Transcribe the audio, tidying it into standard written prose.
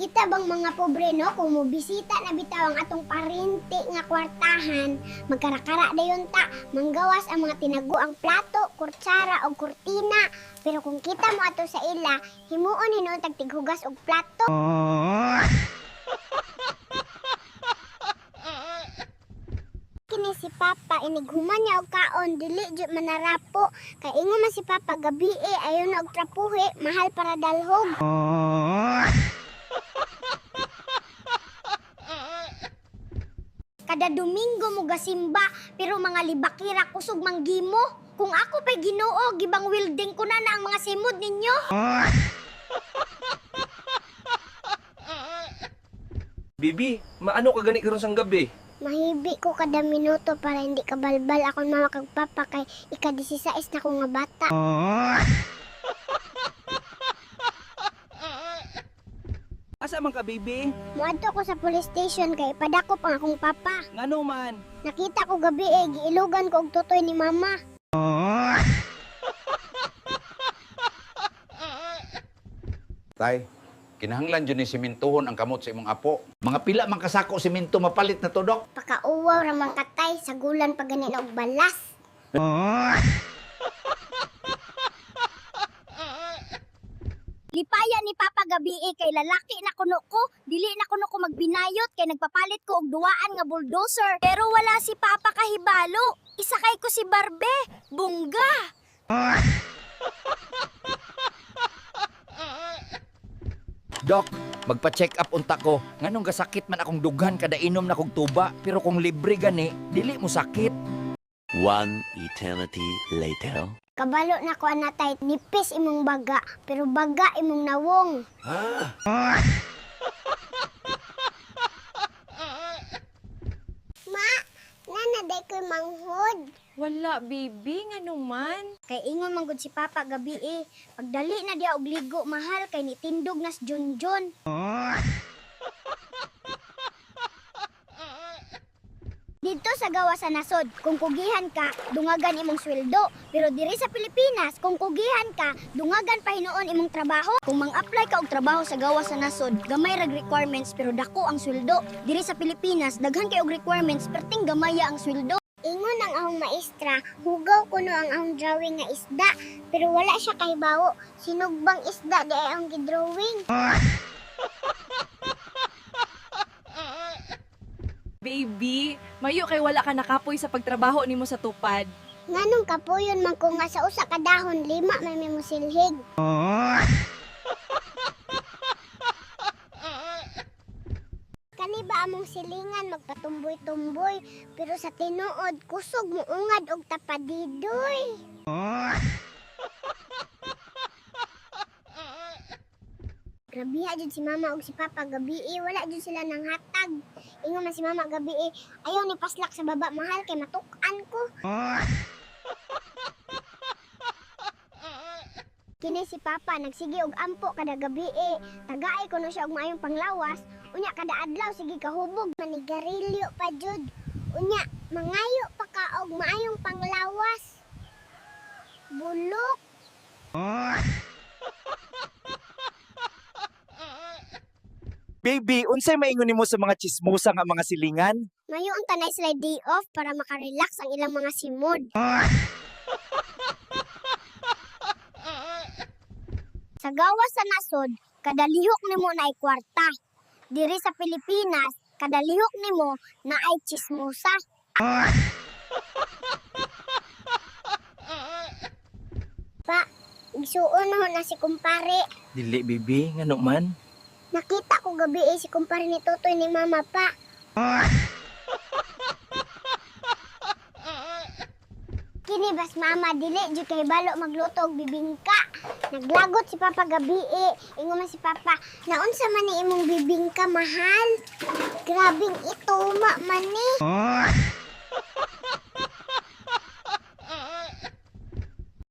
Kita bang mga pobre no, kung mobisita na bitaw ang atong parinti nga kwartahan, magkarakara dayon ta, manggawas ang mga tinaguang plato, kutsara o kurtina. Pero kung kita mo ato sa ila, himuon hinuon tag tighugas og plato. Kini si Papa inighuman niya og kaon dili jud manarapo kay ingon man si Papa gabi ayon na og trapuhi mahal para dalhog. Kada Domingo mo gasimba pero mga libakira kusog manggimo. Kung ako pa'y Ginoo gibang wielding ko na ang mga simod ninyo. Bibi, maano ka gani karon sang gabi? Mahibi ko kada minuto para hindi ka balbal akong mama kag papa kay ika-16 na ko nga bata. Asa man ka, bibi? Muadto ko sa police station kay padakop ang akong papa. Ngano man? Nakita ko gabi giilugan ko og tutoy ni mama. Tay, kinahanglan dyan ni simintuhon ang kamot sa imong apo. Mga pila man kasako siminto mapalit na to, Dok. Pakauwaw ra man katay sa gulan pag ganin og balas. Lipaya ni Papa gabi kay lalaki na kuno ko, dili na kuno ko magbinayot kay nagpapalit ko og duwaan nga bulldozer. Pero wala si Papa kahibalo. Isakay ko si Barbe, bungga. Dok, magpa-check up unta ko. Nganong gasakit man akong dughan kada inom na kog tuba, pero kung libre gani, dili mo sakit. One eternity later. Kabalo na ko anatay, nipis imong baga, pero baga imong nawong. Ma, nanaday ko'y manghod. Wala, baby. Nga naman. Kay ingon man gud si Papa gabi pagdali na diya og ligo mahal kay nitindog nas Junjun. Dito sa gawa sa nasod, kung kugihan ka, dungagan imong sweldo. Pero diri sa Pilipinas, kung kugihan ka, dungagan pa hinuon imong trabaho. Kung mang-apply ka og trabaho sa gawa sa nasod, gamay rag requirements pero dako ang sweldo. Diri sa Pilipinas, daghan kay og requirements perting gamaya ang sweldo. Ingon ang ahong maestra, hugaw kuno ang ahong drawing nga isda, pero wala siya kahibawo. Sinugbang isda di ay ahong gidrawing. Baby, mayo kay wala ka nakapoy sa pagtrabaho nimo sa tupad. Nganong kapuyon man ko nga sa usa ka dahon, 5 may mimusilhig. Kani ba among silingan magpatumboy-tumboy, pero sa tinuod kusog mo ungad og tapadidoy. Grabiha jud si Mama og si Papa gabi wala jud sila nang hatag. Ingon man si Mama gabi ayaw ni paslak sa baba mahal kay matuk-an ko. Kini si Papa nagsige og ampo kada gabi tagaay ko na siya og maayong panglawas. Unya kada adlaw sige kahubog manigarilyo pa jud. Unya mangayo pa ka og maayong panglawas. Bulok. Baby, unsay maingon nimo sa mga chismosa nga mga silingan? Ngayon tanay sila day off para makarelax ang ilang mga simod. Sa gawas sa nasod, kada lihok nimo na ay kwarta. Diri sa Pilipinas, kada lihok nimo na ay chismosa. Pa, igsuon ho na si kumpare. Dili, bibi, ngano man? Nakita ko gabi si kumpare ni Totoy ni Mama pa. Kini bas Mama dili jud kay balo magluto og bibingka. Naglagot si Papa gabi ingon man si Papa, naunsa man ni imong bibingka mahal? Grabing ituma man ni.